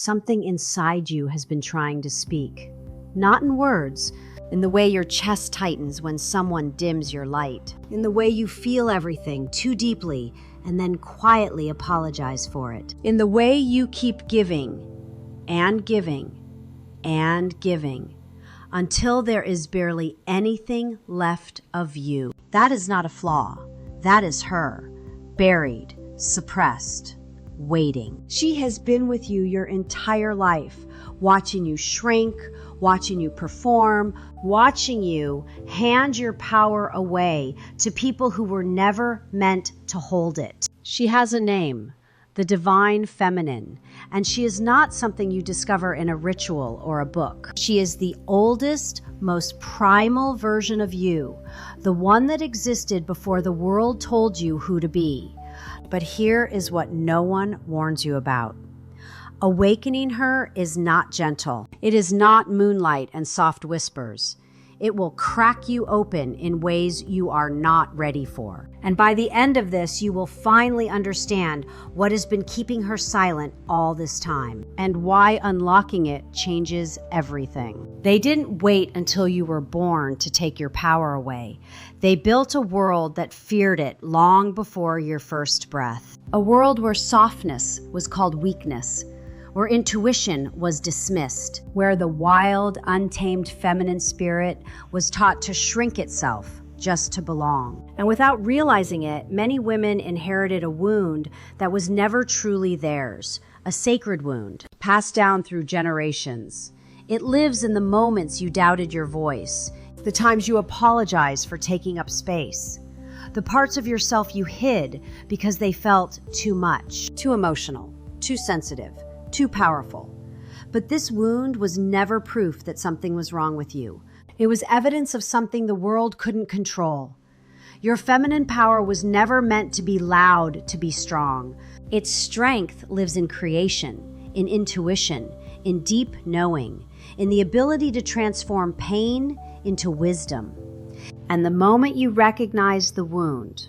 something inside you has been trying to speak. Not in words, in the way your chest tightens when someone dims your light, in the way you feel everything too deeply and then quietly apologize for it, in the way you keep giving and giving and giving until there is barely anything left of you. That is not a flaw. That is her, buried, suppressed, waiting. She has been with you your entire life, watching you shrink, watching you perform, watching you hand your power away to people who were never meant to hold it. She has a name, the Divine Feminine, and she is not something you discover in a ritual or a book. She is the oldest, most primal version of you, the one that existed before the world told you who to be. But here is what no one warns you about. Awakening her is not gentle. It is not moonlight and soft whispers. It will crack you open in ways you are not ready for. And by the end of this, you will finally understand what has been keeping her silent all this time and why unlocking it changes everything. They didn't wait until you were born to take your power away. They built a world that feared it long before your first breath. A world where softness was called weakness, where intuition was dismissed, where the wild, untamed feminine spirit was taught to shrink itself just to belong. And without realizing it, many women inherited a wound that was never truly theirs, a sacred wound, passed down through generations. It lives in the moments you doubted your voice, the times you apologized for taking up space, the parts of yourself you hid because they felt too much, too emotional, too sensitive, too powerful. But this wound was never proof that something was wrong with you. It was evidence of something the world couldn't control. Your feminine power was never meant to be loud, to be strong. Its strength lives in creation, in intuition, in deep knowing, in the ability to transform pain into wisdom. And the moment you recognize the wound,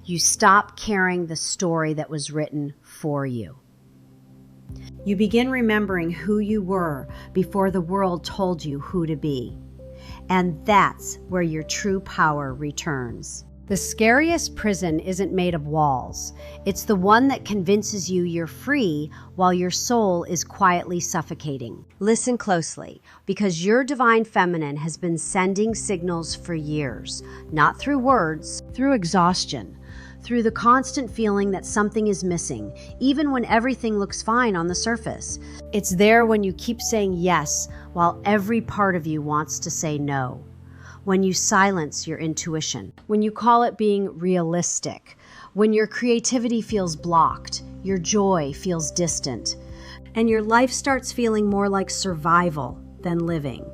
you stop carrying the story that was written for you. You begin remembering who you were before the world told you who to be. And that's where your true power returns. The scariest prison isn't made of walls. It's the one that convinces you you're free while your soul is quietly suffocating. Listen closely, because your divine feminine has been sending signals for years, not through words, through exhaustion, through the constant feeling that something is missing, even when everything looks fine on the surface. It's there when you keep saying yes, while every part of you wants to say no. When you silence your intuition, when you call it being realistic, when your creativity feels blocked, your joy feels distant, and your life starts feeling more like survival than living.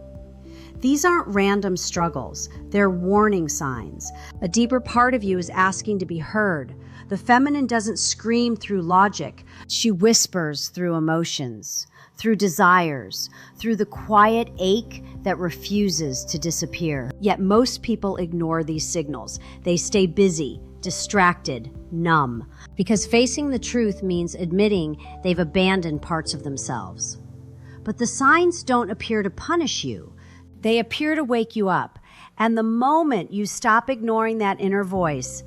These aren't random struggles, they're warning signs. A deeper part of you is asking to be heard. The feminine doesn't scream through logic, she whispers through emotions, through desires, through the quiet ache that refuses to disappear. Yet most people ignore these signals. They stay busy, distracted, numb, because facing the truth means admitting they've abandoned parts of themselves. But the signs don't appear to punish you. They appear to wake you up. And the moment you stop ignoring that inner voice,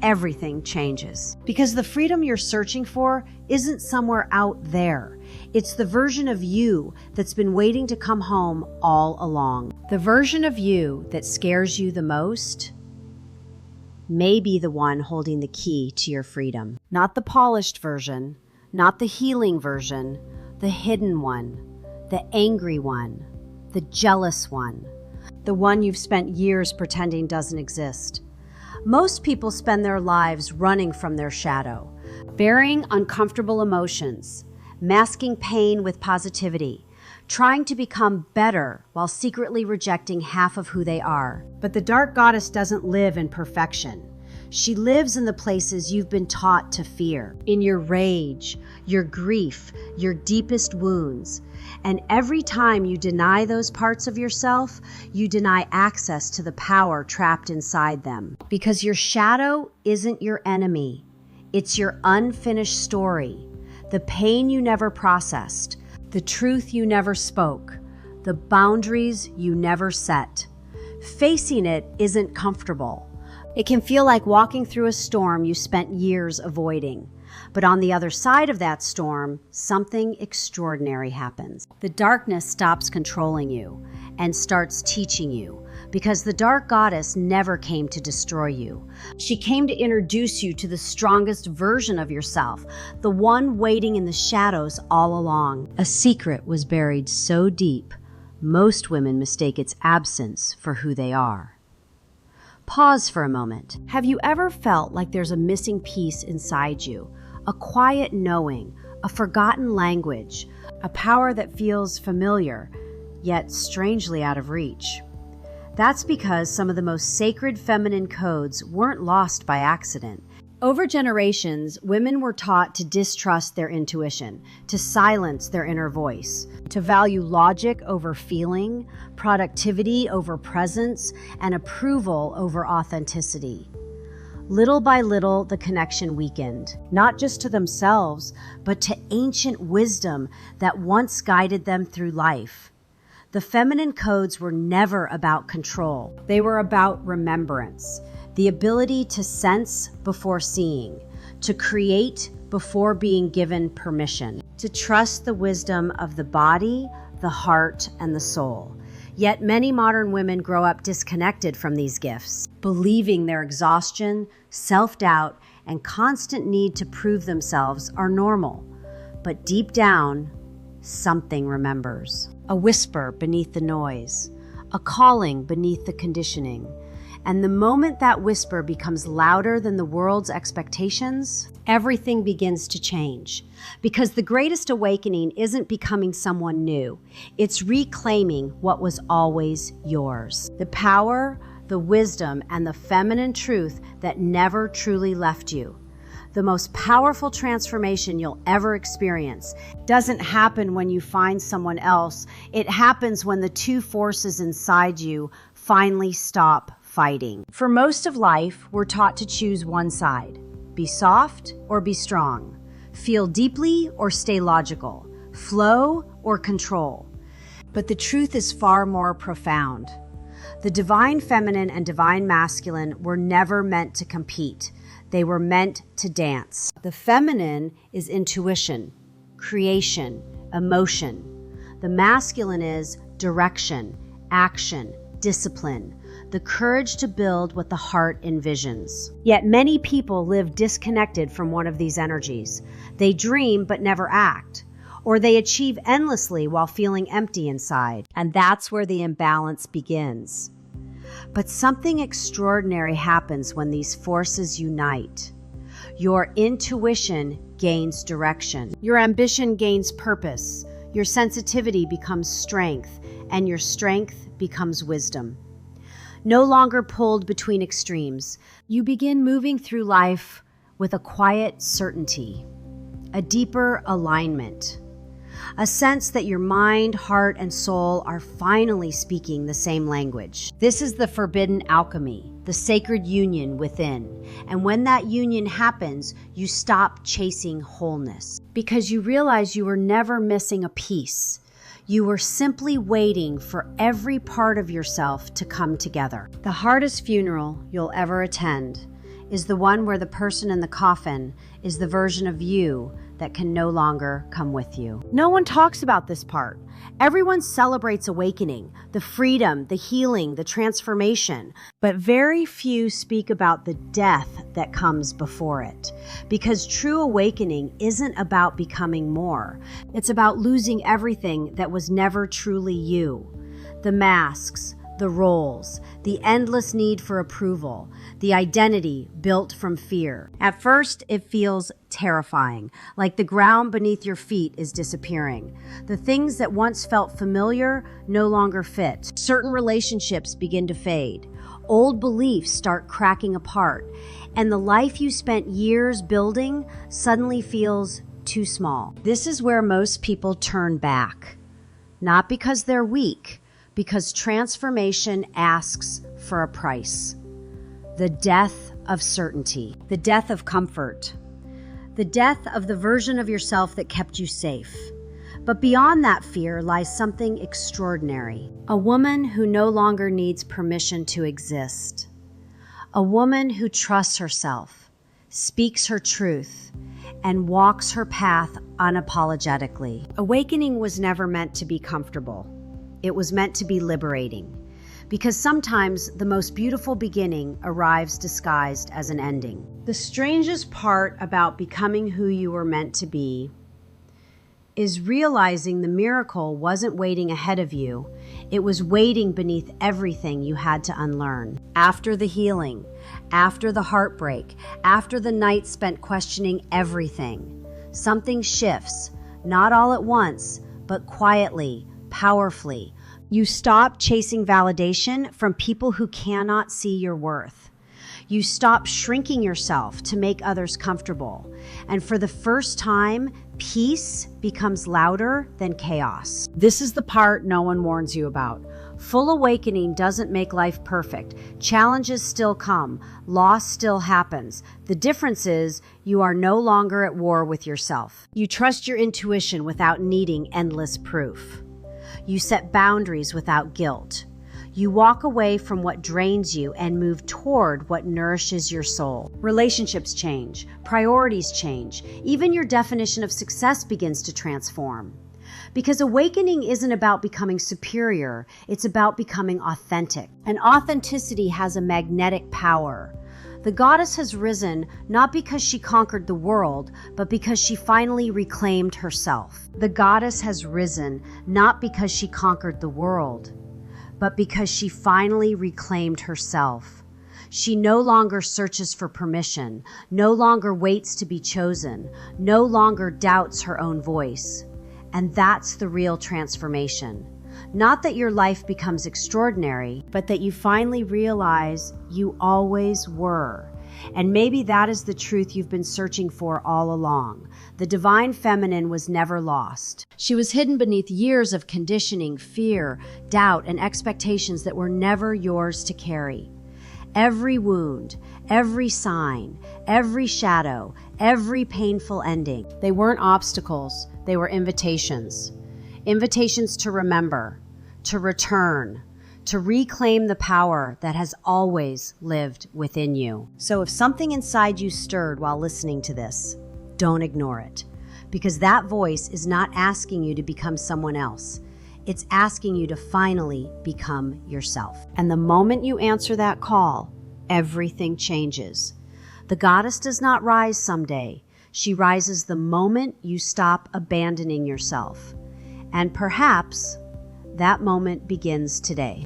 everything changes. Because the freedom you're searching for isn't somewhere out there. It's the version of you that's been waiting to come home all along. The version of you that scares you the most may be the one holding the key to your freedom. Not the polished version, not the healing version, the hidden one, the angry one, the jealous one, the one you've spent years pretending doesn't exist. Most people spend their lives running from their shadow, burying uncomfortable emotions, masking pain with positivity, trying to become better while secretly rejecting half of who they are. But the dark goddess doesn't live in perfection. She lives in the places you've been taught to fear, in your rage, your grief, your deepest wounds. And every time you deny those parts of yourself, you deny access to the power trapped inside them. Because your shadow isn't your enemy. It's your unfinished story. the pain you never processed, the truth you never spoke, the boundaries you never set. Facing it isn't comfortable. It can feel like walking through a storm you spent years avoiding. But on the other side of that storm, something extraordinary happens. The darkness stops controlling you and starts teaching you, because the dark goddess never came to destroy you. She came to introduce you to the strongest version of yourself, the one waiting in the shadows all along. A secret was buried so deep, most women mistake its absence for who they are. Pause for a moment. Have you ever felt like there's a missing piece inside you? A quiet knowing, a forgotten language, a power that feels familiar, yet strangely out of reach. That's because some of the most sacred feminine codes weren't lost by accident. Over generations, women were taught to distrust their intuition, to silence their inner voice, to value logic over feeling, productivity over presence, and approval over authenticity. Little by little, the connection weakened, not just to themselves, but to ancient wisdom that once guided them through life. The feminine codes were never about control. They were about remembrance, the ability to sense before seeing, to create before being given permission, to trust the wisdom of the body, the heart, and the soul. Yet many modern women grow up disconnected from these gifts, believing their exhaustion, self-doubt, and constant need to prove themselves are normal. But deep down, something remembers. A whisper beneath the noise, a calling beneath the conditioning. And the moment that whisper becomes louder than the world's expectations, everything begins to change. Because the greatest awakening isn't becoming someone new. It's reclaiming what was always yours. The power, the wisdom, and the feminine truth that never truly left you. The most powerful transformation you'll ever experience doesn't happen when you find someone else. It happens when the two forces inside you finally stop fighting. For most of life, we're taught to choose one side. Be soft or be strong. Feel deeply or stay logical. Flow or control. But the truth is far more profound. The divine feminine and divine masculine were never meant to compete. They were meant to dance. The feminine is intuition, creation, emotion. The masculine is direction, action, discipline, the courage to build what the heart envisions. Yet many people live disconnected from one of these energies. They dream but never act, or they achieve endlessly while feeling empty inside. And that's where the imbalance begins. But something extraordinary happens when these forces unite. Your intuition gains direction. Your ambition gains purpose. Your sensitivity becomes strength, and your strength becomes wisdom. No longer pulled between extremes, you begin moving through life with a quiet certainty, a deeper alignment, a sense that your mind, heart, and soul are finally speaking the same language. This is the forbidden alchemy, the sacred union within. And when that union happens, you stop chasing wholeness because you realize you were never missing a piece. You were simply waiting for every part of yourself to come together. The hardest funeral you'll ever attend is the one where the person in the coffin is the version of you that can no longer come with you. No one talks about this part. Everyone celebrates awakening, the freedom, the healing, the transformation, but very few speak about the death that comes before it. Because true awakening isn't about becoming more. It's about losing everything that was never truly you. The masks, the roles, the endless need for approval, the identity built from fear. At first, it feels terrifying, like the ground beneath your feet is disappearing. The things that once felt familiar no longer fit. Certain relationships begin to fade. Old beliefs start cracking apart, and the life you spent years building suddenly feels too small. This is where most people turn back, not because they're weak, because transformation asks for a price. The death of certainty, the death of comfort, the death of the version of yourself that kept you safe. But beyond that fear lies something extraordinary. A woman who no longer needs permission to exist. A woman who trusts herself, speaks her truth, and walks her path unapologetically. Awakening was never meant to be comfortable. It was meant to be liberating. Because sometimes the most beautiful beginning arrives disguised as an ending. The strangest part about becoming who you were meant to be is realizing the miracle wasn't waiting ahead of you. It was waiting beneath everything you had to unlearn. After the healing, after the heartbreak, after the night spent questioning everything, something shifts, not all at once, but quietly, powerfully. You stop chasing validation from people who cannot see your worth. You stop shrinking yourself to make others comfortable. And for the first time, peace becomes louder than chaos. This is the part no one warns you about. Full awakening doesn't make life perfect. Challenges still come. Loss still happens. The difference is you are no longer at war with yourself. You trust your intuition without needing endless proof. You set boundaries without guilt. You walk away from what drains you and move toward what nourishes your soul. Relationships change, priorities change, even your definition of success begins to transform. Because awakening isn't about becoming superior, it's about becoming authentic. And authenticity has a magnetic power. The goddess has risen not because she conquered the world, but because she finally reclaimed herself. The goddess has risen not because she conquered the world, but because she finally reclaimed herself. She no longer searches for permission, no longer waits to be chosen, no longer doubts her own voice. And that's the real transformation. Not that your life becomes extraordinary, but that you finally realize you always were. And maybe that is the truth you've been searching for all along. The divine feminine was never lost. She was hidden beneath years of conditioning, fear, doubt, and expectations that were never yours to carry. Every wound, every sign, every shadow, every painful ending, they weren't obstacles, they were invitations. Invitations to remember, to return, to reclaim the power that has always lived within you. So if something inside you stirred while listening to this, don't ignore it. Because that voice is not asking you to become someone else. It's asking you to finally become yourself. And the moment you answer that call, everything changes. The goddess does not rise someday. She rises the moment you stop abandoning yourself. And perhaps that moment begins today.